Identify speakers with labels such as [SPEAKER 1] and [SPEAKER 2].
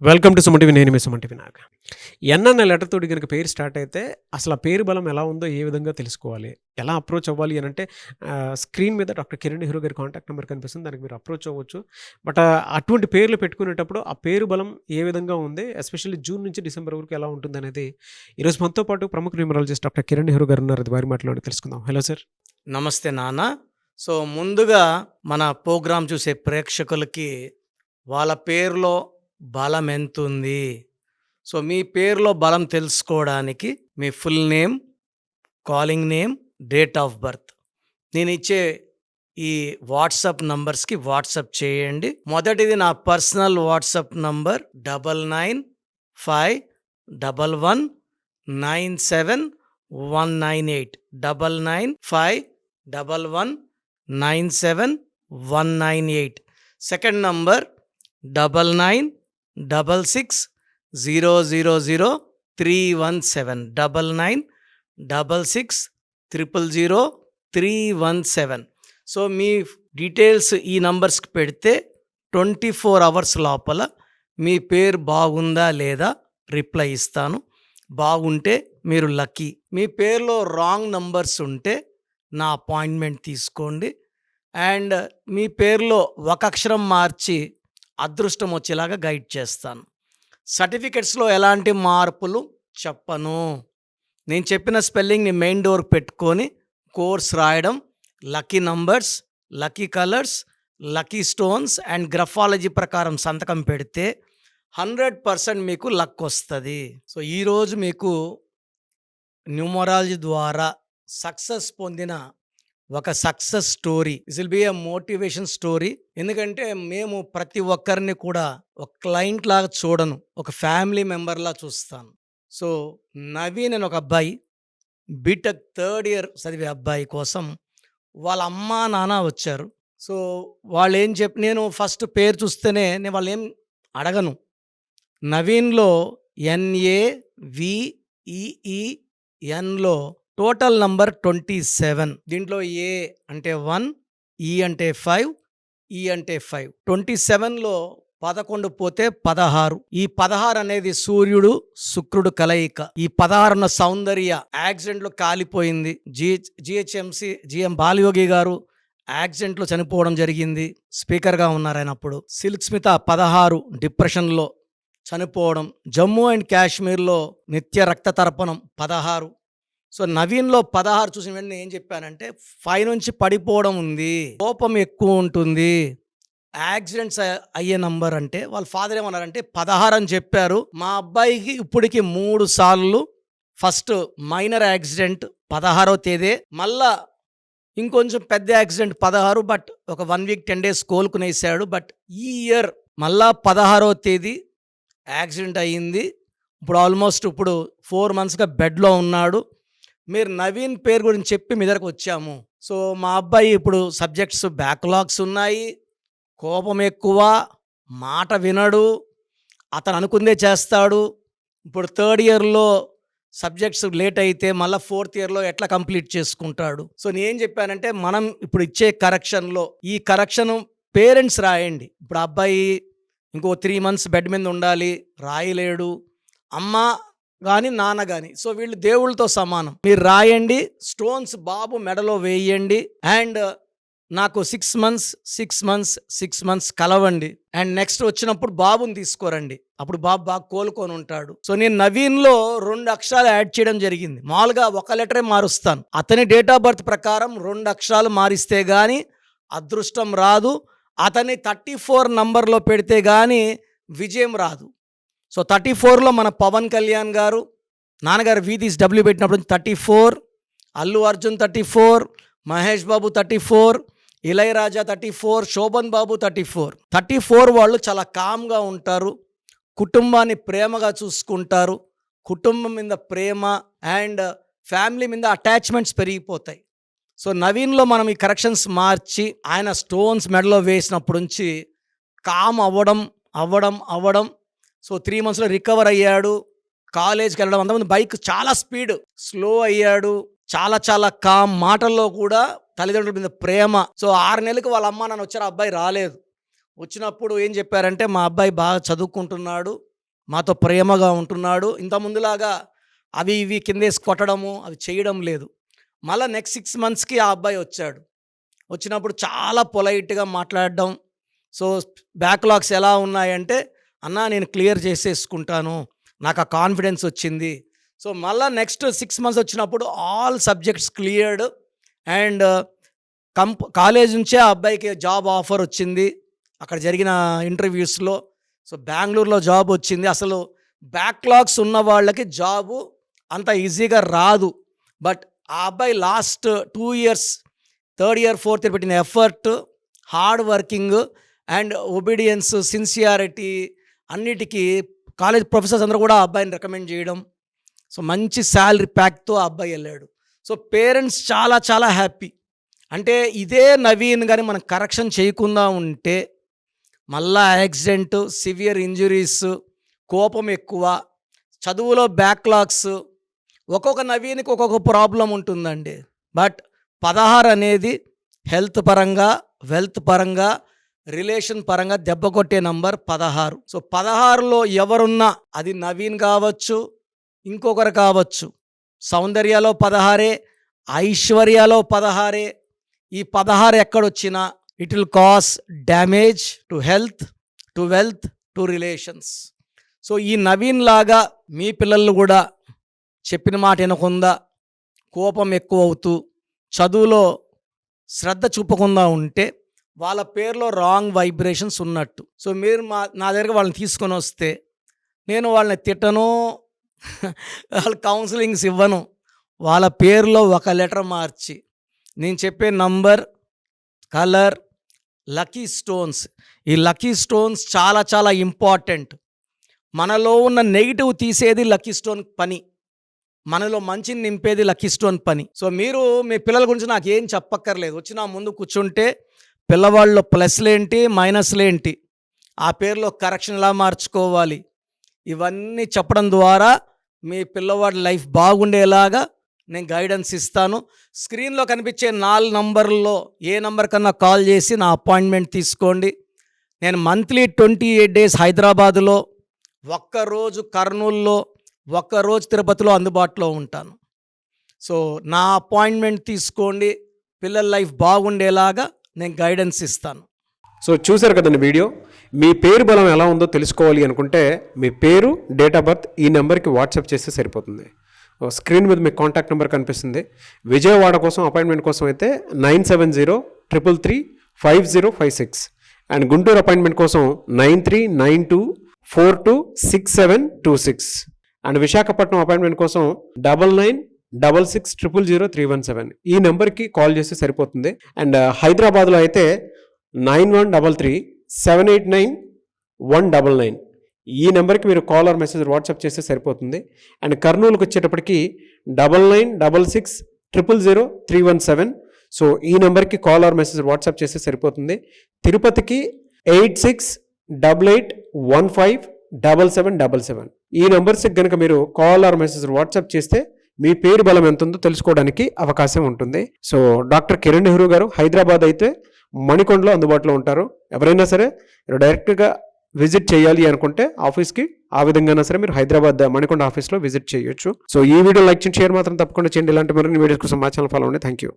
[SPEAKER 1] Welcome to Suman TV. నేను మీ Suman TV Nag. ఎన్ అన్న letter తోటి గనుక పేరు స్టార్ట్ అయితే అసలు ఆ పేరు బలం ఎలా ఉందో ఏ విధంగా తెలుసుకోవాలి? ఎలా అప్రోచ్ అవ్వాలి అనంటే స్క్రీన్ మీద డాక్టర్ కిరణ్ నెహ్రూ గారి కాంటాక్ట్ నెంబర్ కనిపిస్తుంది. దానికి మీరు అప్రోచ్ అవ్వచ్చు. బట్ అటువంటి పేర్లు పెట్టుకునేటప్పుడు ఆ పేరు బలం ఏ విధంగా ఉంది? ఎస్పెషల్లీ జూన్ నుంచి డిసెంబర్ వరకు ఎలా ఉంటుందనేది ఈరోజు మనతో పాటు ప్రముఖ న్యూమరాలజిస్ట్ డాక్టర్ కిరణ్ నెహ్రూ గారు ఉన్నారు. అది వారి మాటలోనే తెలుసుకుందాం. Hello sir.
[SPEAKER 2] నమస్తే నాన్న. సో ముందుగా మన ప్రోగ్రాం చూసే ప్రేక్షకులకి వాళ్ళ పేరులో బలం ఎంతుంది, సో మీ పేరులో బలం తెలుసుకోవడానికి మీ full name, calling name, date of birth నేను ఇచ్చే ఈ వాట్సాప్ నంబర్స్కి వాట్సాప్ చేయండి. మొదటిది నా personal WhatsApp number 9951197198 9951197198. Second number 9966000317 9966000317. So మీ డీటెయిల్స్ ఈ నంబర్స్కి పెడితే 24 అవర్స్ లోపల మీ పేరు బాగుందా లేదా రిప్లై ఇస్తాను. బాగుంటే మీరు లక్కీ. మీ పేరులో రాంగ్ నంబర్స్ ఉంటే నా అపాయింట్మెంట్ తీసుకోండి. అండ్ మీ పేరులో ఒక అక్షరం మార్చి అదృష్టం వచ్చేలాగా గైడ్ చేస్తాను. సర్టిఫికెట్స్లో ఎలాంటి మార్పులు చెప్పను. నేను చెప్పిన స్పెల్లింగ్ని మెయిన్ డోర్ పెట్టుకొని కోర్స్ రాయడం, lucky numbers, lucky colours, lucky stones and graphology ప్రకారం సంతకం పెడితే 100% మీకు లక్ వస్తుంది. సో ఈరోజు మీకు న్యూమరాలజీ ద్వారా సక్సెస్ పొందిన ఒక success story. This will be a motivation story. ఎందుకంటే మేము ప్రతి ఒక్కరిని కూడా ఒక క్లయింట్ లాగా చూడను, ఒక ఫ్యామిలీ మెంబర్లా చూస్తాను. సో నవీన్ అని ఒక అబ్బాయి, బీటెక్ 3rd ఇయర్ చదివే అబ్బాయి కోసం వాళ్ళ అమ్మా నాన్న వచ్చారు. సో వాళ్ళు ఏం నేను ఫస్ట్ పేరు చూస్తేనే నేను వాళ్ళు ఏం అడగను. నవీన్లో NAVEENలో టోటల్ నంబర్ 27. దీంట్లో ఏ అంటే 1, ఈ అంటే 5, ఈ అంటే 5. 27లో 11 పోతే 16. ఈ 16 అనేది సూర్యుడు శుక్రుడు కలయిక. ఈ 16 సౌందర్య యాక్సిడెంట్లో కాలిపోయింది. GM బాలయోగి గారు యాక్సిడెంట్లో చనిపోవడం జరిగింది. స్పీకర్గా ఉన్నారు ఆయన అప్పుడు. సిల్క్ స్మిత 16 డిప్రెషన్లో చనిపోవడం. జమ్మూ అండ్ కాశ్మీర్లో నిత్య రక్త తర్పణం 16. సో నవీన్లో 16 చూసిన వెంటనే ఏం చెప్పానంటే 5 నుంచి పడిపోవడం ఉంది, కోపం ఎక్కువ ఉంటుంది, యాక్సిడెంట్స్ అయ్యే నంబర్ అంటే వాళ్ళ ఫాదర్ ఏమన్నారంటే 16 అని చెప్పారు. మా అబ్బాయికి ఇప్పటికి 3 సార్లు ఫస్ట్ మైనర్ యాక్సిడెంట్ 16వ తేదీ, మళ్ళా ఇంకొంచెం పెద్ద యాక్సిడెంట్ 16, బట్ ఒక 1 వీక్ 10 డేస్ కోలుకునేసాడు. బట్ ఈ ఇయర్ మళ్ళా 16వ తేదీ యాక్సిడెంట్ అయ్యింది. ఇప్పుడు ఆల్మోస్ట్ 4 మంత్స్గా బెడ్లో ఉన్నాడు. మీరు నవీన్ పేరు గురించి చెప్పి మీ దగ్గరకు వచ్చాము. సో మా అబ్బాయి ఇప్పుడు సబ్జెక్ట్స్ బ్యాక్లాగ్స్ ఉన్నాయి, కోపం ఎక్కువ, మాట వినడు, అతను అనుకుందే చేస్తాడు. ఇప్పుడు 3rd ఇయర్లో సబ్జెక్ట్స్ లేట్ అయితే మళ్ళీ 4th ఇయర్లో ఎట్లా కంప్లీట్ చేసుకుంటాడు. సో నేనేం చెప్పానంటే మనం ఇప్పుడు ఇచ్చే కరెక్షన్లో ఈ కరెక్షన్ పేరెంట్స్ రాయండి. ఇప్పుడు అబ్బాయి ఇంకో 3 మంత్స్ బెడ్ మీద ఉండాలి, రాయలేడు, అమ్మ కానీ నాన్న కానీ, సో వీళ్ళు దేవుళ్ళతో సమానం. మీరు రాయండి, స్టోన్స్ బాబు మెడలో వేయండి, అండ్ నాకు 6 మంత్స్ కలవండి. అండ్ నెక్స్ట్ వచ్చినప్పుడు బాబుని తీసుకోరండి, అప్పుడు బాబు బాగా కోలుకొని ఉంటాడు. సో నేను నవీన్లో 2 అక్షరాలు యాడ్ చేయడం జరిగింది. మామూలుగా ఒక లెటరే మారుస్తాను. అతని డేట్ ఆఫ్ బర్త్ ప్రకారం 2 అక్షరాలు మారిస్తే కానీ అదృష్టం రాదు. అతని 34 నంబర్లో పెడితే కానీ విజయం రాదు. సో 34లో మన పవన్ కళ్యాణ్ గారు, నాన్నగారు VDW పెట్టినప్పుడు 34, అల్లు అర్జున్ 34, మహేష్ బాబు 34, ఇళయరాజా 34, శోభన్ బాబు 34 వాళ్ళు చాలా కామ్గా ఉంటారు, కుటుంబాన్ని ప్రేమగా చూసుకుంటారు, కుటుంబం మీద ప్రేమ అండ్ ఫ్యామిలీ మీద అటాచ్మెంట్స్ పెరిగిపోతాయి. సో నవీన్లో మనం ఈ కరెక్షన్స్ మార్చి ఆయన స్టోన్స్ మెడలో వేసినప్పటి నుంచి కామ్ అవ్వడం. సో 3 మంత్స్లో రికవర్ అయ్యాడు. కాలేజ్కి వెళ్ళడం, అంతకుముందు బైక్ చాలా స్పీడ్, స్లో అయ్యాడు. చాలా కామ్, మాటల్లో కూడా తల్లిదండ్రుల మీద ప్రేమ. సో 6 నెలలకు వాళ్ళ అమ్మ నాన్న వచ్చారు, అబ్బాయి రాలేదు. వచ్చినప్పుడు ఏం చెప్పారంటే మా అబ్బాయి బాగా చదువుకుంటున్నాడు, మాతో ప్రేమగా ఉంటున్నాడు. ఇంత ముందులాగా అవి ఇవి కిందేసి కొట్టడము అవి చేయడం లేదు. మళ్ళీ నెక్స్ట్ 6 మంత్స్కి ఆ అబ్బాయి వచ్చాడు. వచ్చినప్పుడు చాలా పొలైట్గా మాట్లాడడం. సో బ్యాక్లాగ్స్ ఎలా ఉన్నాయంటే, అన్నా నేను క్లియర్ చేసేసుకుంటాను, నాకు ఆ కాన్ఫిడెన్స్ వచ్చింది. సో మళ్ళీ నెక్స్ట్ 6 మంత్స్ వచ్చినప్పుడు all subjects cleared and college నుంచే ఆ అబ్బాయికి జాబ్ ఆఫర్ వచ్చింది అక్కడ జరిగిన ఇంటర్వ్యూస్లో. సో బెంగళూరులో జాబ్ వచ్చింది. అసలు బ్యాక్లాగ్స్ ఉన్న వాళ్ళకి జాబు అంత ఈజీగా రాదు. బట్ ఆ అబ్బాయి last 2 years, 3rd year 4th year పెట్టిన effort, hard working and obedience, sincerity అన్నిటికీ కాలేజ్ ప్రొఫెసర్స్ అందరూ కూడా ఆ అబ్బాయిని రికమెండ్ చేయడం. సో మంచి శాలరీ ప్యాక్తో ఆ అబ్బాయి వెళ్ళాడు. సో పేరెంట్స్ చాలా చాలా హ్యాపీ. అంటే ఇదే నవీన్ కానీ మనం కరెక్షన్ చేయకుండా ఉంటే మళ్ళా యాక్సిడెంట్, సివియర్ ఇంజురీస్, కోపం ఎక్కువ, చదువులో బ్యాక్లాగ్స్, ఒక్కొక్క నవీన్కి ఒక్కొక్క ప్రాబ్లం ఉంటుందండి. బట్ 16 అనేది హెల్త్ పరంగా, వెల్త్ పరంగా, రిలేషన్ పరంగా దెబ్బ కొట్టే నంబర్ 16. సో 16లో ఎవరున్నా అది నవీన్ కావచ్చు, ఇంకొకరు కావచ్చు. సౌందర్యలో 16, ఐశ్వర్యలో 16. ఈ 16 ఎక్కడొచ్చినా it will cause damage to health, to wealth, to relations. So ఈ నవీన్ లాగా మీ పిల్లలు కూడా చెప్పిన మాట వినకుండా, కోపం ఎక్కువ అవుతూ, చదువులో శ్రద్ధ చూపకుండా ఉంటే వాళ్ళ పేరులో రాంగ్ వైబ్రేషన్స్ ఉన్నట్టు. సో మీరు నా దగ్గర వాళ్ళని తీసుకొని వస్తే నేను వాళ్ళని తిట్టను, వాళ్ళ కౌన్సిలింగ్స్ ఇవ్వను. వాళ్ళ పేరులో ఒక లెటర్ మార్చి నేను చెప్పే నంబర్, కలర్, లక్కీ స్టోన్స్. ఈ లక్కీ స్టోన్స్ చాలా చాలా ఇంపార్టెంట్. మనలో ఉన్న నెగిటివ్ తీసేది లక్కీ స్టోన్ పని, మనలో మంచిని నింపేది లక్కీ స్టోన్ పని. సో మీరు మీ పిల్లల గురించి నాకు ఏం చెప్పక్కర్లేదు. వచ్చి నా ముందు కూర్చుంటే పిల్లవాళ్ళలో ప్లస్లేంటి, మైనస్లేంటి, ఆ పేరులో కరెక్షన్ ఎలా మార్చుకోవాలి, ఇవన్నీ చెప్పడం ద్వారా మీ పిల్లవాడి లైఫ్ బాగుండేలాగా నేను గైడెన్స్ ఇస్తాను. స్క్రీన్లో కనిపించే 4 నంబర్లలో ఏ నంబర్ కన్నా కాల్ చేసి నా అపాయింట్మెంట్ తీసుకోండి. నేను మంత్లీ 28 డేస్ హైదరాబాదులో, ఒక్కరోజు కర్నూలులో, ఒక్కరోజు తిరుపతిలో అందుబాటులో ఉంటాను. సో నా అపాయింట్మెంట్ తీసుకోండి. పిల్లల లైఫ్ బాగుండేలాగా నేను గైడెన్స్ ఇస్తాను.
[SPEAKER 1] సో చూశారు కదండి వీడియో. మీ పేరు బలం ఎలా ఉందో తెలుసుకోవాలి అనుకుంటే మీ పేరు, డేట్ ఆఫ్ బర్త్ ఈ నెంబర్కి వాట్సాప్ చేస్తే సరిపోతుంది. స్క్రీన్ మీద మీకు కాంటాక్ట్ నెంబర్ కనిపిస్తుంది. విజయవాడ కోసం అపాయింట్మెంట్ కోసం అయితే 9703335056 అండ్ గుంటూరు అపాయింట్మెంట్ కోసం 9392426726 అండ్ విశాఖపట్నం అపాయింట్మెంట్ కోసం 9966600317 ఈ నెంబర్కి కాల్ చేస్తే సరిపోతుంది. అండ్ హైదరాబాద్లో అయితే 9133789199 ఈ నెంబర్కి మీరు కాల్ ఆర్ మెసేజ్ వాట్సాప్ చేస్తే సరిపోతుంది. అండ్ కర్నూలుకి వచ్చేటప్పటికి 9966000317 సో ఈ నెంబర్కి కాల్ ఆర్ మెసేజ్ వాట్సాప్ చేస్తే సరిపోతుంది. తిరుపతికి 8688157777 ఈ నెంబర్స్కి కనుక మీరు కాల్ ఆర్ మెసేజ్ వాట్సాప్ చేస్తే మీ పేరు బలం ఎంత ఉందో తెలుసుకోవడానికి అవకాశం ఉంటుంది. సో డాక్టర్ కిరణ్ నెహ్రూ గారు హైదరాబాద్ అయితే మణికొండలో అందుబాటులో ఉంటారు. ఎవరైనా సరే డైరెక్ట్గా విజిట్ చేయాలి అనుకుంటే ఆఫీస్కి ఆ విధంగా సరే మీరు హైదరాబాద్ మణికొండ ఆఫీస్లో విజిట్ చేయొచ్చు. సో ఈ వీడియో లైక్ చేయండి, షేర్ మాత్రం తప్పకుండా చేయండి. ఇలాంటి మరిన్ని వీడియోస్ కోసం మా ఛానల్ ఫాలో అవ్వండి. Thank you.